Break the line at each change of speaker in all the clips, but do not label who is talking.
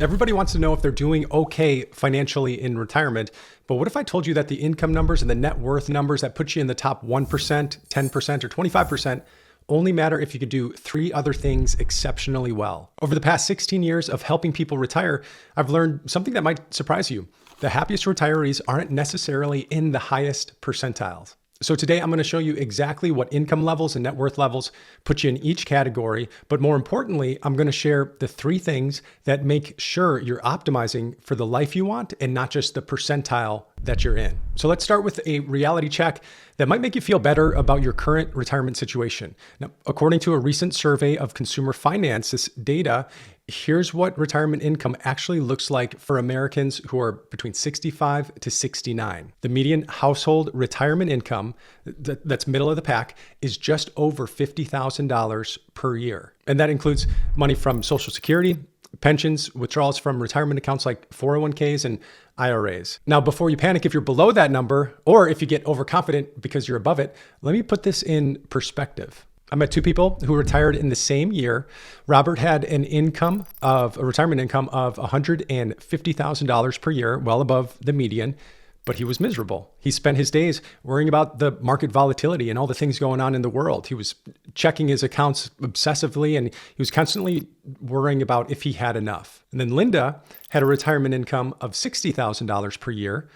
Everybody wants to know if they're doing okay financially in retirement, but what if I told you that the income numbers and the net worth numbers that put you in the top 1%, 10%, or 25% only matter if you could do three other things exceptionally well? Over the past 16 years of helping people retire, I've learned something that might surprise you. The happiest retirees aren't necessarily in the highest percentiles. So today I'm going to show you exactly what income levels and net worth levels put you in each category. But more importantly, I'm going to share the three things that make sure you're optimizing for the life you want and not just the percentile that you're in. So let's start with a reality check that might make you feel better about your current retirement situation. Now, according to a recent survey of consumer finances data, here's what retirement income actually looks like for Americans who are between 65 to 69. The median household retirement income, that's middle of the pack, is just over $50,000 per year. And that includes money from Social Security, pensions, withdrawals from retirement accounts like 401ks and IRAs. Now, before you panic if you're below that number, or if you get overconfident because you're above it, let me put this in perspective. I met two people who retired in the same year. Robert had a retirement income of $150,000 per year, well above the median, but he was miserable. He spent his days worrying about the market volatility and all the things going on in the world. He was checking his accounts obsessively, and he was constantly worrying about if he had enough. And then Linda had a retirement income of $60,000 per year,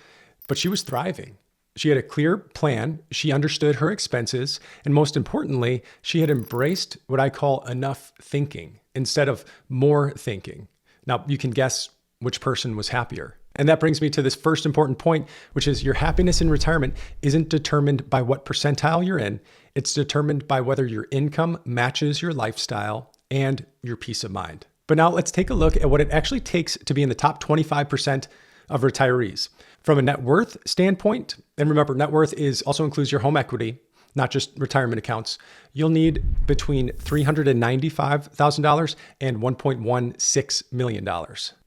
but she was thriving. She had a clear plan, she understood her expenses, and most importantly, she had embraced what I call enough thinking instead of more thinking. Now, you can guess which person was happier. And that brings me to this first important point, which is your happiness in retirement isn't determined by what percentile you're in. It's determined by whether your income matches your lifestyle and your peace of mind. But now let's take a look at what it actually takes to be in the top 25% of retirees. From a net worth standpoint, and remember, net worth also includes your home equity, not just retirement accounts, you'll need between $395,000 and $1.16 million.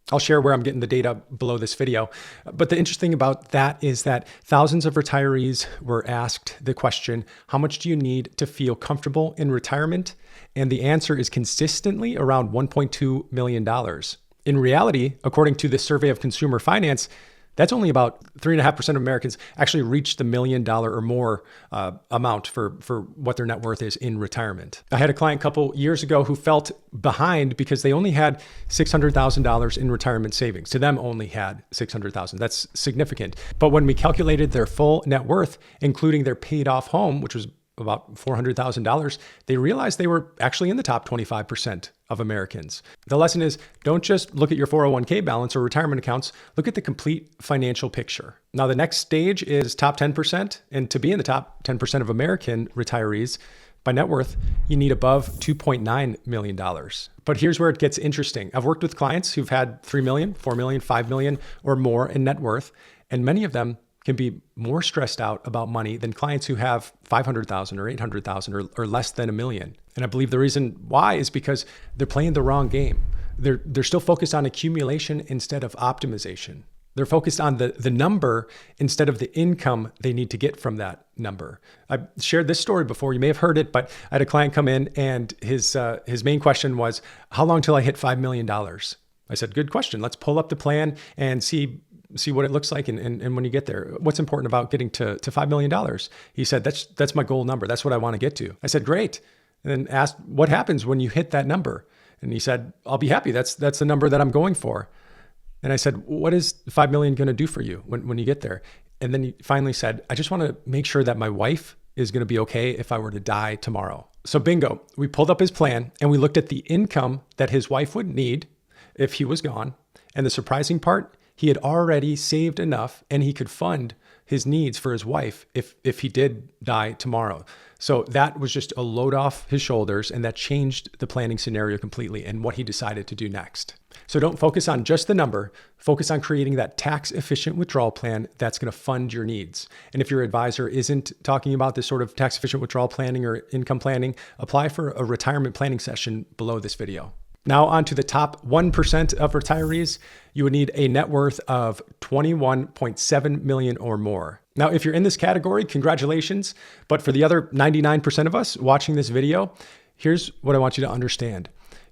I'll share where I'm getting the data below this video. But the interesting about that is that thousands of retirees were asked the question, how much do you need to feel comfortable in retirement? And the answer is consistently around $1.2 million. In reality, according to the survey of consumer finance, that's only about 3.5% of Americans actually reach the $1 million or more amount for what their net worth is in retirement. I had a client a couple years ago who felt behind because they only had $600,000 in retirement savings. To them, only had $600,000. That's significant. But when we calculated their full net worth, including their paid off home, which was about $400,000, they realized they were actually in the top 25% of Americans. The lesson is, don't just look at your 401k balance or retirement accounts, look at the complete financial picture. Now, the next stage is top 10%. And to be in the top 10% of American retirees by net worth, you need above $2.9 million. But here's where it gets interesting. I've worked with clients who've had 3 million, 4 million, 5 million or more in net worth, and many of them can be more stressed out about money than clients who have 500,000 or 800,000 or less than $1 million. And I believe the reason why is because they're playing the wrong game. They're still focused on accumulation instead of optimization. They're focused on the number instead of the income they need to get from that number. I've shared this story before. You may have heard it, but I had a client come in and his main question was, how long till I hit $5 million? I said, good question. Let's pull up the plan and see what it looks like and when you get there. What's important about getting to $5 million? He said, that's my goal number. That's what I want to get to. I said, great. And then asked, what happens when you hit that number? And he said, I'll be happy. That's the number that I'm going for. And I said, what is 5 million going to do for you when you get there? And then he finally said, I just want to make sure that my wife is going to be okay if I were to die tomorrow. So bingo, we pulled up his plan and we looked at the income that his wife would need if he was gone. And the surprising part, he had already saved enough and he could fund his needs for his wife if he did die tomorrow. So that was just a load off his shoulders, and that changed the planning scenario completely and what he decided to do next. So don't focus on just the number, focus on creating that tax efficient withdrawal plan that's going to fund your needs. And if your advisor isn't talking about this sort of tax efficient withdrawal planning or income planning, apply for a retirement planning session below this video. Now on to the top 1% of retirees. You would need a net worth of 21.7 million or more. Now, if you're in this category, congratulations. But for the other 99% of us watching this video, here's what I want you to understand.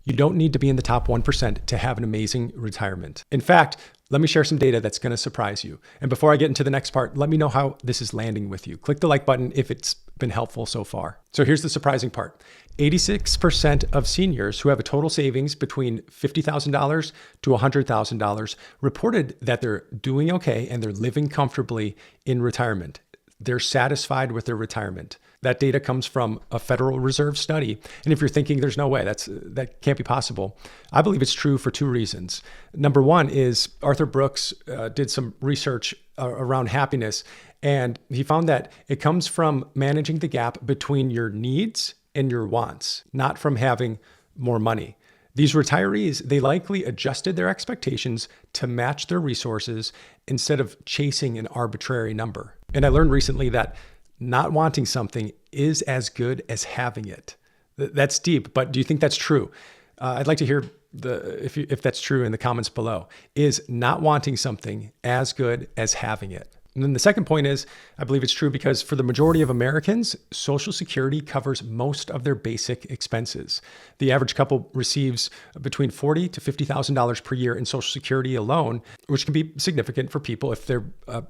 You don't need to be in the top 1% to have an amazing retirement. In fact, let me share some data that's going to surprise you. And before I get into the next part, let me know how this is landing with you. Click the like button if it's been helpful so far. So here's the surprising part. 86% of seniors who have a total savings between $50,000 to $100,000 reported that they're doing okay and they're living comfortably in retirement. They're satisfied with their retirement. That data comes from a Federal Reserve study. And if you're thinking there's no way, that can't be possible, I believe it's true for two reasons. Number one is Arthur Brooks did some research around happiness, and he found that it comes from managing the gap between your needs and your wants, not from having more money. These retirees, they likely adjusted their expectations to match their resources instead of chasing an arbitrary number. And I learned recently that not wanting something is as good as having it. That's deep, but do you think that's true? I'd like to hear if that's true in the comments below. Is not wanting something as good as having it? And then the second point is, I believe it's true because for the majority of Americans, Social Security covers most of their basic expenses. The average couple receives between $40,000 to $50,000 per year in Social Security alone, which can be significant for people if their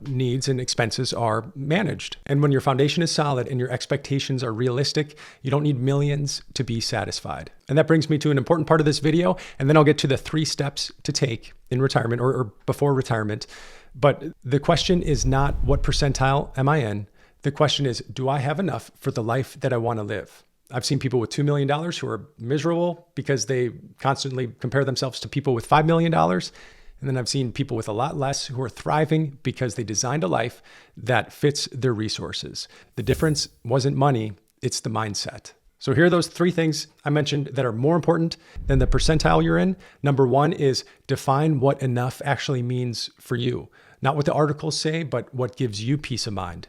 needs and expenses are managed. And when your foundation is solid and your expectations are realistic, you don't need millions to be satisfied. And that brings me to an important part of this video, and then I'll get to the 3 steps to take in retirement or before retirement. But the question is not what percentile am I in? The question is, do I have enough for the life that I want to live? I've seen people with $2 million who are miserable because they constantly compare themselves to people with $5 million. And then I've seen people with a lot less who are thriving because they designed a life that fits their resources. The difference wasn't money, it's the mindset. So here are those 3 things I mentioned that are more important than the percentile you're in. Number 1 is define what enough actually means for you. Not what the articles say, but what gives you peace of mind.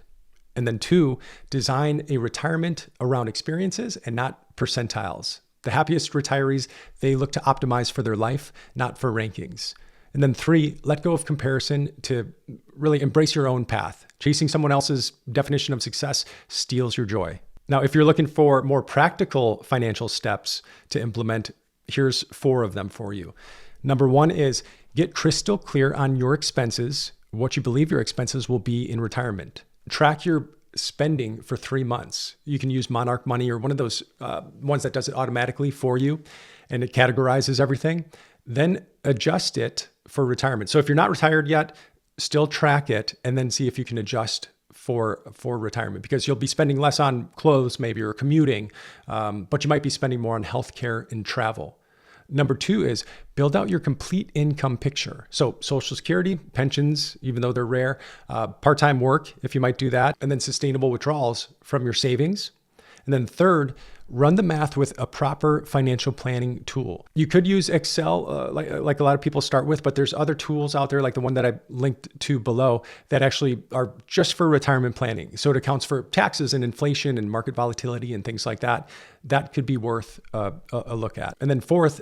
And then 2, design a retirement around experiences and not percentiles. The happiest retirees, they look to optimize for their life, not for rankings. And then 3, let go of comparison to really embrace your own path. Chasing someone else's definition of success steals your joy. Now, if you're looking for more practical financial steps to implement, here's 4 of them for you. Number 1 is get crystal clear on your expenses, what you believe your expenses will be in retirement. Track your spending for 3 months. You can use Monarch Money or one of those ones that does it automatically for you, and it categorizes everything. Then adjust it for retirement. So if you're not retired yet, still track it and then see if you can adjust for retirement, because you'll be spending less on clothes maybe or commuting, but you might be spending more on healthcare and travel. Number 2 is build out your complete income picture. So Social Security, pensions, even though they're rare, part-time work, if you might do that, and then sustainable withdrawals from your savings. And then 3rd, run the math with a proper financial planning tool. You could use Excel like a lot of people start with, but there's other tools out there like the one that I linked to below that actually are just for retirement planning. So it accounts for taxes and inflation and market volatility and things like that. That could be worth a look at. And then 4th,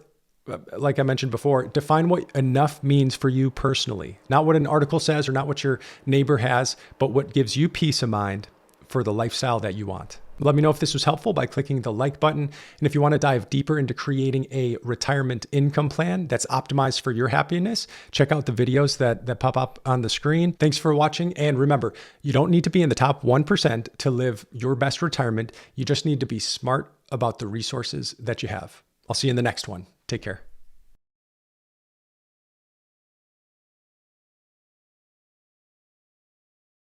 like I mentioned before, define what enough means for you personally. Not what an article says or not what your neighbor has, but what gives you peace of mind for the lifestyle that you want. Let me know if this was helpful by clicking the like button. And if you want to dive deeper into creating a retirement income plan that's optimized for your happiness, check out the videos that pop up on the screen. Thanks for watching. And remember, you don't need to be in the top 1% to live your best retirement. You just need to be smart about the resources that you have. I'll see you in the next one. Take care.